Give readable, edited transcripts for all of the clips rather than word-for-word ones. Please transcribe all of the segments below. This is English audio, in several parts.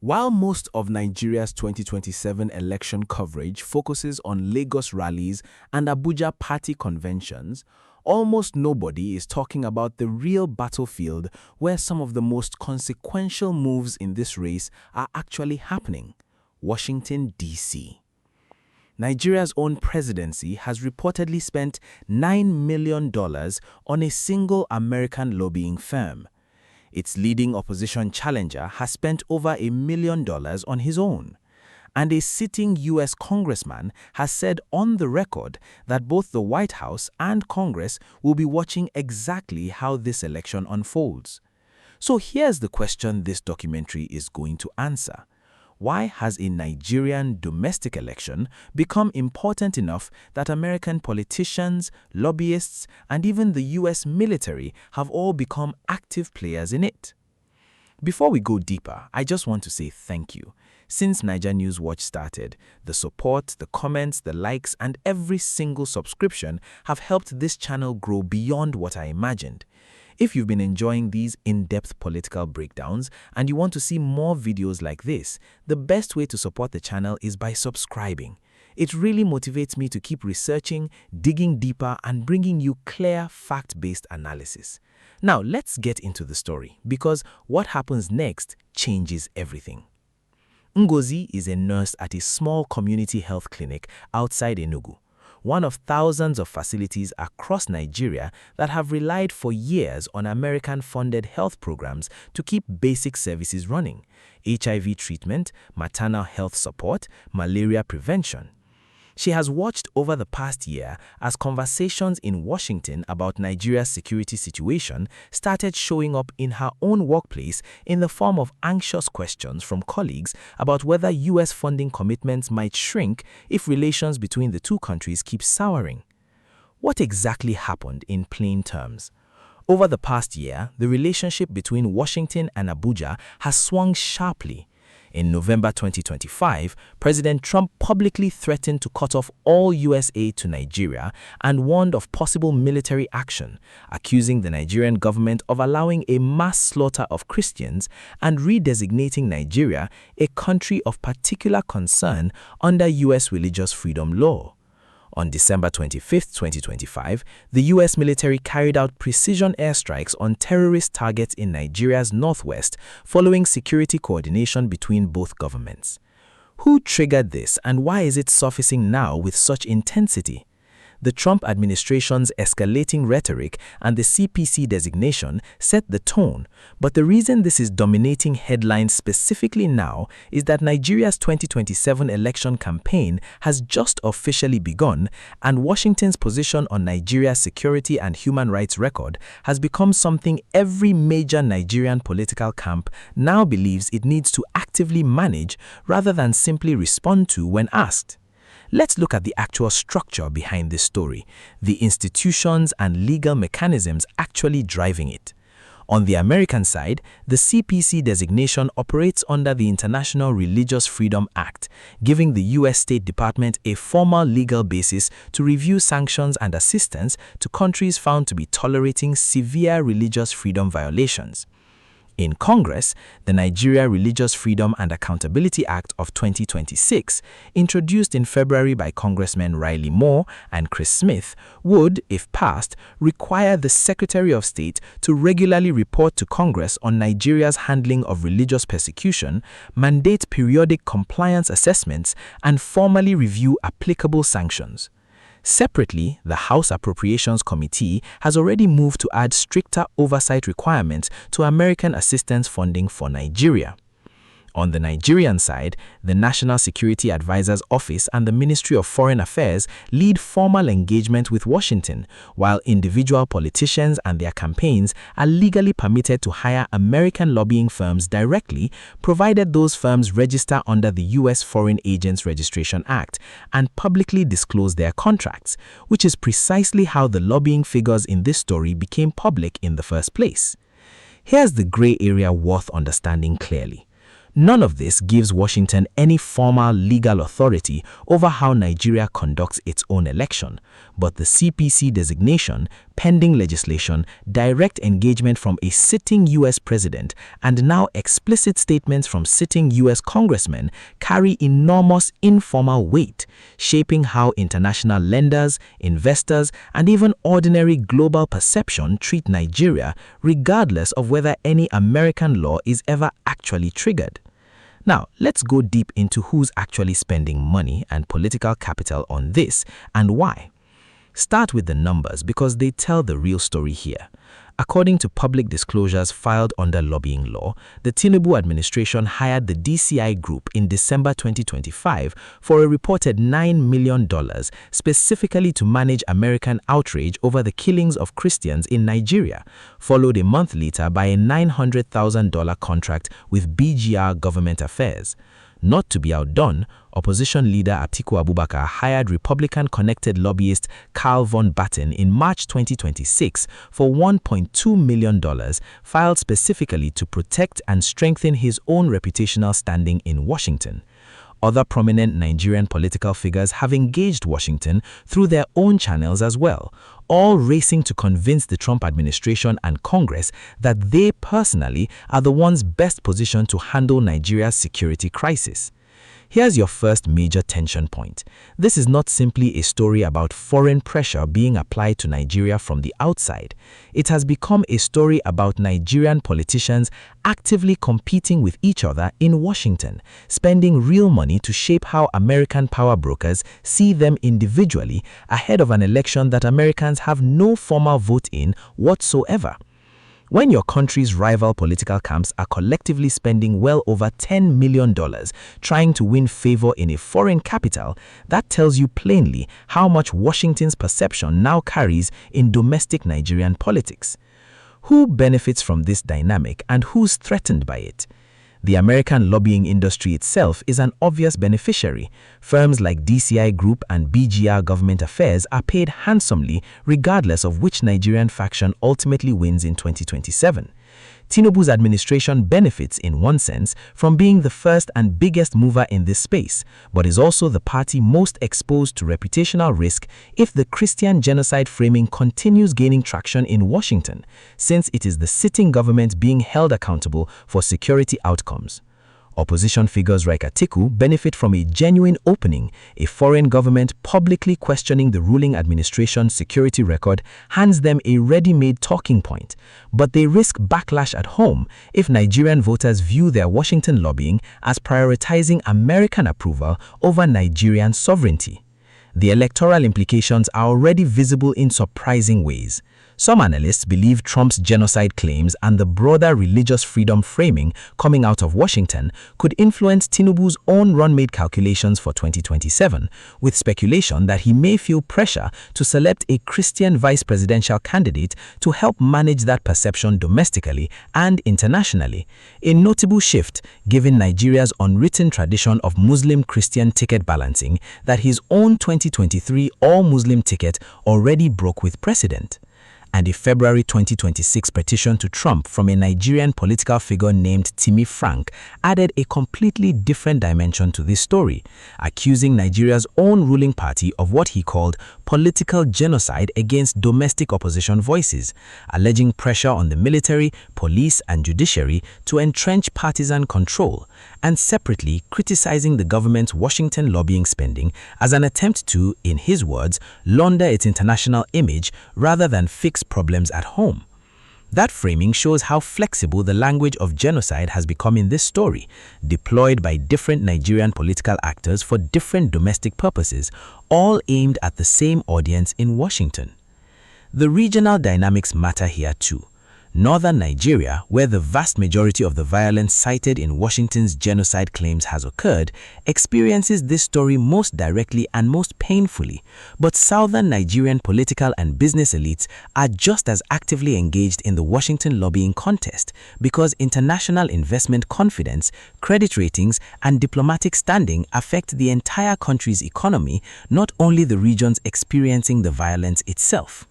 While most of Nigeria's 2027 election coverage focuses on Lagos rallies and Abuja party conventions, almost nobody is talking about the real battlefield where some of the most consequential moves in this race are actually happening: Washington, D.C. Nigeria's own presidency has reportedly spent $9 million on a single American lobbying firm. Its leading opposition challenger has spent over $1 million on his own. And a sitting U.S. congressman has said on the record that both the White House and Congress will be watching exactly how this election unfolds. So here's the question this documentary is going to answer. Why has a Nigerian domestic election become important enough that American politicians, lobbyists, and even the U.S. military have all become active players in it? Before we go deeper, I just want to say thank you. Since NaijaNewsWatch started, the support, the comments, the likes, and every single subscription have helped this channel grow beyond what I imagined. If you've been enjoying these in-depth political breakdowns and you want to see more videos like this, the best way to support the channel is by subscribing. It really motivates me to keep researching, digging deeper, and bringing you clear, fact-based analysis. Now, let's get into the story, because what happens next changes everything. Ngozi is a nurse at a small community health clinic outside Enugu, one of thousands of facilities across Nigeria that have relied for years on American-funded health programs to keep basic services running: HIV treatment, maternal health support, malaria prevention. She has watched over the past year as conversations in Washington about Nigeria's security situation started showing up in her own workplace in the form of anxious questions from colleagues about whether U.S. funding commitments might shrink if relations between the two countries keep souring. What exactly happened in plain terms? Over the past year, the relationship between Washington and Abuja has swung sharply. In November 2025, President Trump publicly threatened to cut off all U.S. aid to Nigeria and warned of possible military action, accusing the Nigerian government of allowing a mass slaughter of Christians and redesignating Nigeria a country of particular concern under U.S. religious freedom law. On December 25, 2025, the U.S. military carried out precision airstrikes on terrorist targets in Nigeria's northwest following security coordination between both governments. Who triggered this, and why is it surfacing now with such intensity? The Trump administration's escalating rhetoric and the CPC designation set the tone, but the reason this is dominating headlines specifically now is that Nigeria's 2027 election campaign has just officially begun, and Washington's position on Nigeria's security and human rights record has become something every major Nigerian political camp now believes it needs to actively manage rather than simply respond to when asked. Let's look at the actual structure behind this story, the institutions and legal mechanisms actually driving it. On the American side, the CPC designation operates under the International Religious Freedom Act, giving the U.S. State Department a formal legal basis to review sanctions and assistance to countries found to be tolerating severe religious freedom violations. In Congress, the Nigeria Religious Freedom and Accountability Act of 2026, introduced in February by Congressmen Riley Moore and Chris Smith, would, if passed, require the Secretary of State to regularly report to Congress on Nigeria's handling of religious persecution, mandate periodic compliance assessments, and formally review applicable sanctions. Separately, the House Appropriations Committee has already moved to add stricter oversight requirements to American assistance funding for Nigeria. On the Nigerian side, the National Security Advisor's Office and the Ministry of Foreign Affairs lead formal engagement with Washington, while individual politicians and their campaigns are legally permitted to hire American lobbying firms directly, provided those firms register under the U.S. Foreign Agents Registration Act and publicly disclose their contracts, which is precisely how the lobbying figures in this story became public in the first place. Here's the gray area worth understanding clearly. None of this gives Washington any formal legal authority over how Nigeria conducts its own election, but the CPC designation pending legislation, direct engagement from a sitting U.S. president, and now explicit statements from sitting U.S. congressmen carry enormous informal weight, shaping how international lenders, investors, and even ordinary global perception treat Nigeria, regardless of whether any American law is ever actually triggered. Now, let's go deep into who's actually spending money and political capital on this and why. Start with the numbers because they tell the real story here. According to public disclosures filed under lobbying law, the Tinubu administration hired the DCI Group in December 2025 for a reported $9 million specifically to manage American outrage over the killings of Christians in Nigeria, followed a month later by a $900,000 contract with BGR Government Affairs. Not to be outdone, opposition leader Atiku Abubakar hired Republican-connected lobbyist Carl von Batten in March 2026 for $1.2 million, filed specifically to protect and strengthen his own reputational standing in Washington. Other prominent Nigerian political figures have engaged Washington through their own channels as well, all racing to convince the Trump administration and Congress that they personally are the ones best positioned to handle Nigeria's security crisis. Here's your first major tension point. This is not simply a story about foreign pressure being applied to Nigeria from the outside. It has become a story about Nigerian politicians actively competing with each other in Washington, spending real money to shape how American power brokers see them individually ahead of an election that Americans have no formal vote in whatsoever. When your country's rival political camps are collectively spending well over $10 million trying to win favor in a foreign capital, that tells you plainly how much Washington's perception now carries in domestic Nigerian politics. Who benefits from this dynamic and who's threatened by it? The American lobbying industry itself is an obvious beneficiary. Firms like DCI Group and BGR Government Affairs are paid handsomely regardless of which Nigerian faction ultimately wins in 2027. Tinubu's administration benefits, in one sense, from being the first and biggest mover in this space, but is also the party most exposed to reputational risk if the Christian genocide framing continues gaining traction in Washington, since it is the sitting government being held accountable for security outcomes. Opposition figures like Atiku benefit from a genuine opening. A foreign government publicly questioning the ruling administration's security record hands them a ready-made talking point. But they risk backlash at home if Nigerian voters view their Washington lobbying as prioritizing American approval over Nigerian sovereignty. The electoral implications are already visible in surprising ways. Some analysts believe Trump's genocide claims and the broader religious freedom framing coming out of Washington could influence Tinubu's own run-made calculations for 2027, with speculation that he may feel pressure to select a Christian vice presidential candidate to help manage that perception domestically and internationally. A notable shift, given Nigeria's unwritten tradition of Muslim-Christian ticket balancing, that his own 2023 all-Muslim ticket already broke with precedent. And a February 2026 petition to Trump from a Nigerian political figure named Timi Frank added a completely different dimension to this story, accusing Nigeria's own ruling party of what he called political genocide against domestic opposition voices, alleging pressure on the military, police, and judiciary to entrench partisan control, and separately criticizing the government's Washington lobbying spending as an attempt to, in his words, launder its international image rather than fix problems at home. That framing shows how flexible the language of genocide has become in this story, deployed by different Nigerian political actors for different domestic purposes, all aimed at the same audience in Washington. The regional dynamics matter here too. Northern Nigeria, where the vast majority of the violence cited in Washington's genocide claims has occurred, experiences this story most directly and most painfully. But southern Nigerian political and business elites are just as actively engaged in the Washington lobbying contest because international investment confidence, credit ratings, and diplomatic standing affect the entire country's economy, not only the regions experiencing the violence itself.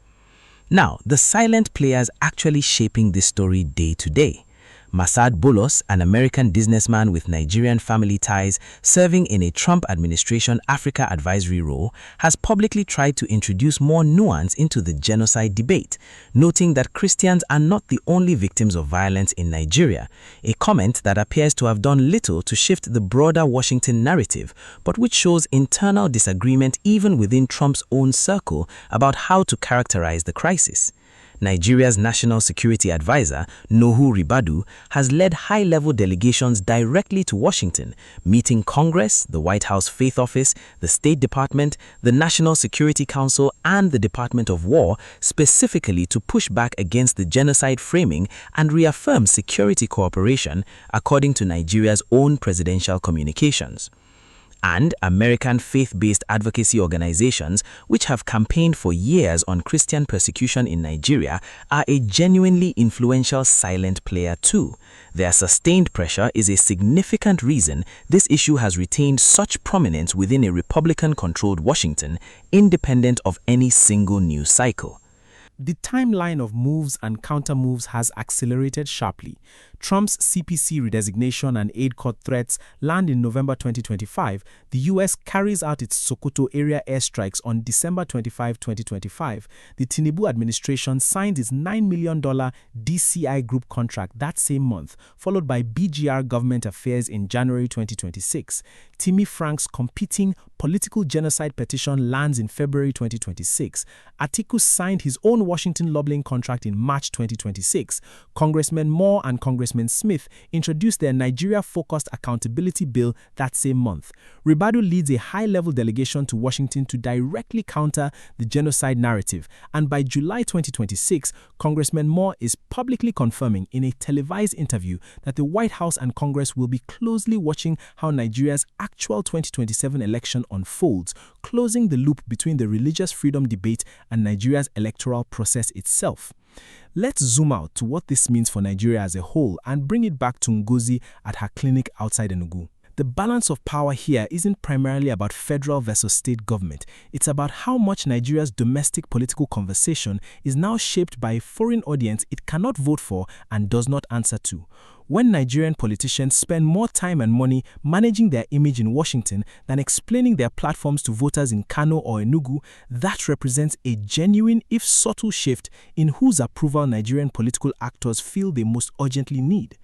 Now, the silent players actually shaping this story day to day. Masad Bolos, an American businessman with Nigerian family ties serving in a Trump administration Africa advisory role, has publicly tried to introduce more nuance into the genocide debate, noting that Christians are not the only victims of violence in Nigeria, a comment that appears to have done little to shift the broader Washington narrative, but which shows internal disagreement even within Trump's own circle about how to characterize the crisis. Nigeria's National Security Advisor, Nuhu Ribadu, has led high-level delegations directly to Washington, meeting Congress, the White House Faith Office, the State Department, the National Security Council, and the Department of War, specifically to push back against the genocide framing and reaffirm security cooperation, according to Nigeria's own presidential communications. And American faith-based advocacy organizations, which have campaigned for years on Christian persecution in Nigeria, are a genuinely influential silent player too. Their sustained pressure is a significant reason this issue has retained such prominence within a Republican-controlled Washington, independent of any single news cycle. The timeline of moves and counter-moves has accelerated sharply. Trump's CPC redesignation and aid cut threats land in November 2025. The U.S. carries out its Sokoto area airstrikes on December 25, 2025. The Tinubu administration signs its $9 million DCI group contract that same month, followed by BGR government affairs in January 2026. Timmy Frank's competing political genocide petition lands in February 2026. Atiku signed his own Washington lobbying contract in March 2026. Congressman Moore and Congressman Smith introduced their Nigeria-focused accountability bill that same month. Ribadu leads a high-level delegation to Washington to directly counter the genocide narrative, and by July 2026, Congressman Moore is publicly confirming in a televised interview that the White House and Congress will be closely watching how Nigeria's actual 2027 election unfolds, closing the loop between the religious freedom debate and Nigeria's electoral process itself. Let's zoom out to what this means for Nigeria as a whole and bring it back to Ngozi at her clinic outside Enugu. The balance of power here isn't primarily about federal versus state government. It's about how much Nigeria's domestic political conversation is now shaped by a foreign audience it cannot vote for and does not answer to. When Nigerian politicians spend more time and money managing their image in Washington than explaining their platforms to voters in Kano or Enugu, that represents a genuine, if subtle, shift in whose approval Nigerian political actors feel they most urgently need.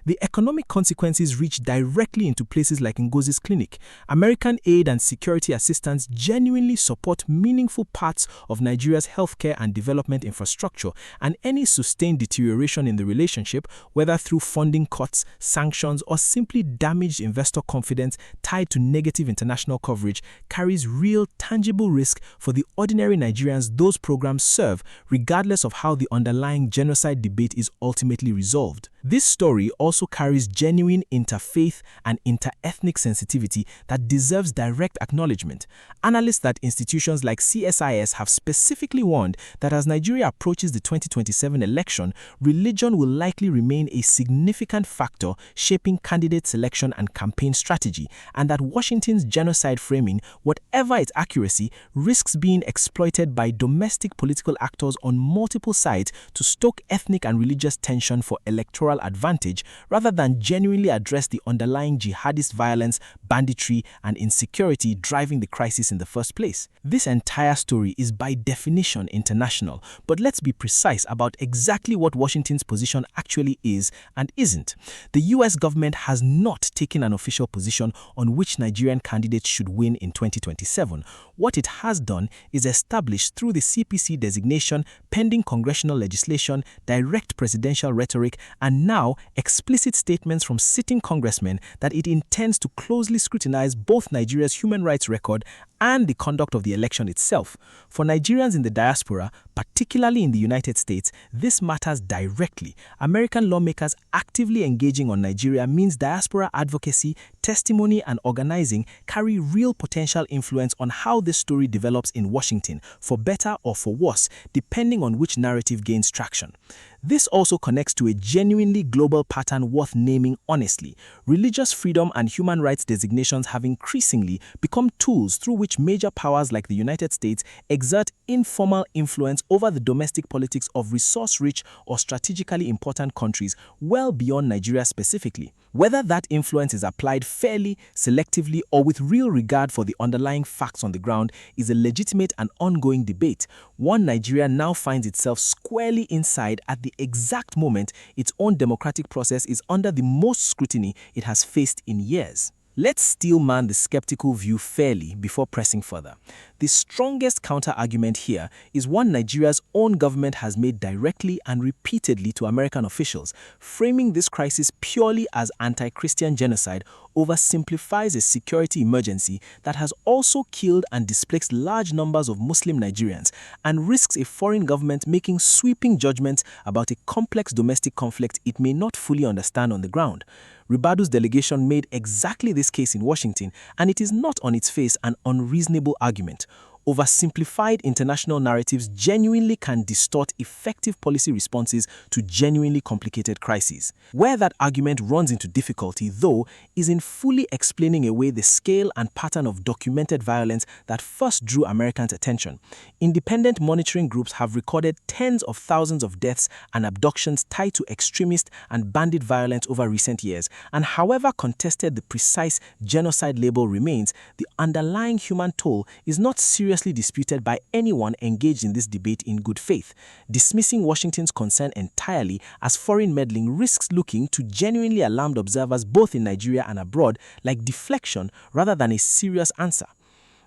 The economic consequences reach directly into places like Ngozi's clinic. American aid and security assistance genuinely support meaningful parts of Nigeria's healthcare and development infrastructure, and any sustained deterioration in the relationship, whether through funding cuts, sanctions, or simply damaged investor confidence tied to negative international coverage, carries real, tangible risk for the ordinary Nigerians those programs serve, regardless of how the underlying genocide debate is ultimately resolved. This story also carries genuine interfaith and interethnic sensitivity that deserves direct acknowledgement. Analysts at institutions like CSIS have specifically warned that as Nigeria approaches the 2027 election, religion will likely remain a significant factor shaping candidate selection and campaign strategy, and that Washington's genocide framing, whatever its accuracy, risks being exploited by domestic political actors on multiple sides to stoke ethnic and religious tension for electoral advantage, rather than genuinely address the underlying jihadist violence, banditry, and insecurity driving the crisis in the first place. This entire story is by definition international, but let's be precise about exactly what Washington's position actually is and isn't. The US government has not taken an official position on which Nigerian candidates should win in 2027. What it has done is establish through the CPC designation, pending congressional legislation, direct presidential rhetoric, and now explicit statements from sitting congressmen that it intends to closely scrutinize both Nigeria's human rights record and the conduct of the election itself. For Nigerians in the diaspora, particularly in the United States, this matters directly. American lawmakers actively engaging on Nigeria means diaspora advocacy, testimony, and organizing carry real potential influence on how this story develops in Washington, for better or for worse, depending on which narrative gains traction. This also connects to a genuinely global pattern worth naming honestly. Religious freedom and human rights designations have increasingly become tools through which major powers like the United States exert informal influence over the domestic politics of resource-rich or strategically important countries well beyond Nigeria specifically. Whether that influence is applied fairly, selectively, or with real regard for the underlying facts on the ground is a legitimate and ongoing debate, one Nigeria now finds itself squarely inside at the exact moment its own democratic process is under the most scrutiny it has faced in years. Let's steelman the skeptical view fairly before pressing further. The strongest counter-argument here is one Nigeria's own government has made directly and repeatedly to American officials. Framing this crisis purely as anti-Christian genocide oversimplifies a security emergency that has also killed and displaced large numbers of Muslim Nigerians and risks a foreign government making sweeping judgments about a complex domestic conflict it may not fully understand on the ground. Ribadu's delegation made exactly this case in Washington, and it is not on its face an unreasonable argument. Oversimplified international narratives genuinely can distort effective policy responses to genuinely complicated crises. Where that argument runs into difficulty, though, is in fully explaining away the scale and pattern of documented violence that first drew Americans' attention. Independent monitoring groups have recorded tens of thousands of deaths and abductions tied to extremist and bandit violence over recent years, and however contested the precise genocide label remains, the underlying human toll is not seriously disputed by anyone engaged in this debate in good faith. Dismissing Washington's concern entirely as foreign meddling risks looking to genuinely alarmed observers both in Nigeria and abroad like deflection rather than a serious answer.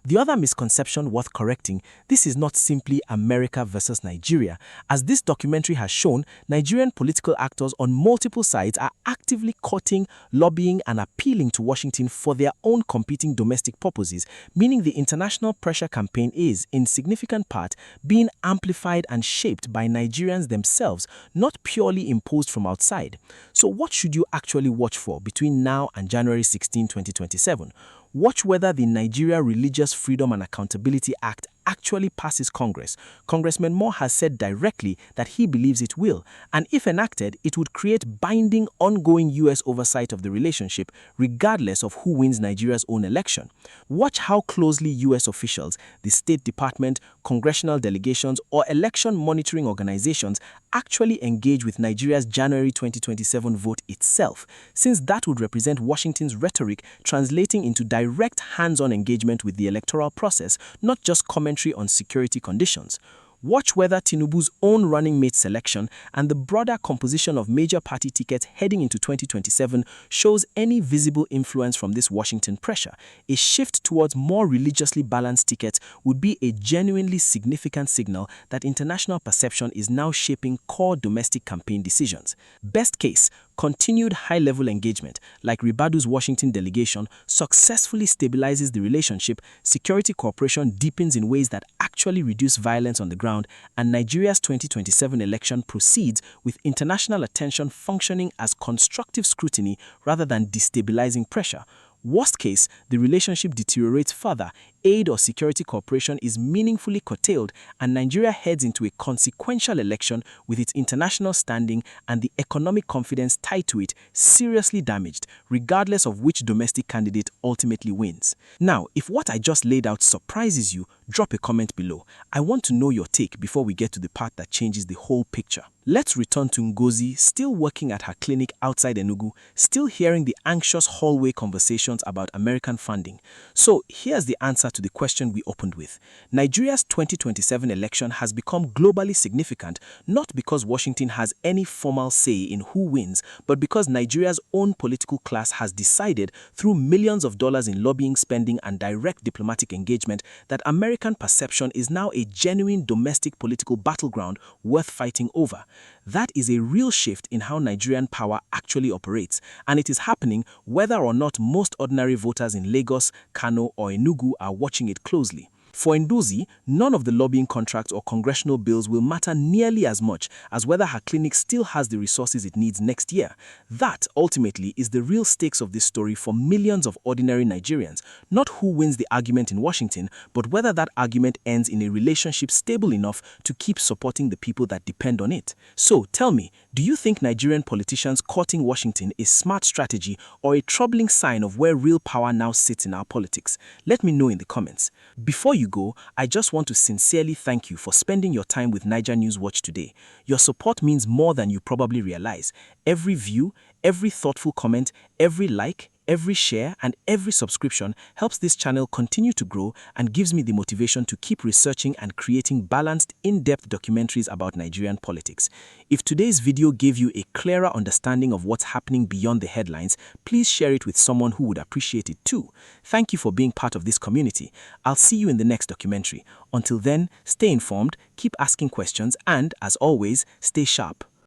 The other misconception worth correcting, this is not simply America versus Nigeria. As this documentary has shown, Nigerian political actors on multiple sides are actively courting, lobbying, and appealing to Washington for their own competing domestic purposes, meaning the international pressure campaign is, in significant part, being amplified and shaped by Nigerians themselves, not purely imposed from outside. So what should you actually watch for between now and January 16, 2027? Watch whether the Nigeria Religious Freedom and Accountability Act actually passes Congress. Congressman Moore has said directly that he believes it will, and if enacted, it would create binding, ongoing U.S. oversight of the relationship, regardless of who wins Nigeria's own election. Watch how closely U.S. officials, the State Department, congressional delegations, or election monitoring organizations actually engage with Nigeria's January 2027 vote itself, since that would represent Washington's rhetoric translating into direct hands-on engagement with the electoral process, not just commentary on security conditions. Watch whether Tinubu's own running mate selection and the broader composition of major party tickets heading into 2027 shows any visible influence from this Washington pressure. A shift towards more religiously balanced tickets would be a genuinely significant signal that international perception is now shaping core domestic campaign decisions. Best case, continued high-level engagement, like Ribadu's Washington delegation, successfully stabilizes the relationship, security cooperation deepens in ways that actually reduce violence on the ground, and Nigeria's 2027 election proceeds with international attention functioning as constructive scrutiny rather than destabilizing pressure. Worst case, the relationship deteriorates further, aid or security cooperation is meaningfully curtailed, and Nigeria heads into a consequential election with its international standing and the economic confidence tied to it seriously damaged, regardless of which domestic candidate ultimately wins. Now, if what I just laid out surprises you, drop a comment below. I want to know your take before we get to the part that changes the whole picture. Let's return to Ngozi, still working at her clinic outside Enugu, still hearing the anxious hallway conversations about American funding. So here's the answer to the question we opened with. Nigeria's 2027 election has become globally significant, not because Washington has any formal say in who wins, but because Nigeria's own political class has decided, through millions of dollars in lobbying spending and direct diplomatic engagement, that American perception is now a genuine domestic political battleground worth fighting over. That is a real shift in how Nigerian power actually operates, and it is happening whether or not most ordinary voters in Lagos, Kano, or Enugu are watching it closely. For Ndozi, none of the lobbying contracts or congressional bills will matter nearly as much as whether her clinic still has the resources it needs next year. That, ultimately, is the real stakes of this story for millions of ordinary Nigerians. Not who wins the argument in Washington, but whether that argument ends in a relationship stable enough to keep supporting the people that depend on it. So, tell me, do you think Nigerian politicians courting Washington is smart strategy or a troubling sign of where real power now sits in our politics? Let me know in the comments. Before you go, I just want to sincerely thank you for spending your time with NaijaNewsWatch today. Your support means more than you probably realize. Every view, every thoughtful comment, every like, every share, and every subscription helps this channel continue to grow and gives me the motivation to keep researching and creating balanced, in-depth documentaries about Nigerian politics. If today's video gave you a clearer understanding of what's happening beyond the headlines, please share it with someone who would appreciate it too. Thank you for being part of this community. I'll see you in the next documentary. Until then, stay informed, keep asking questions, and, as always, stay sharp.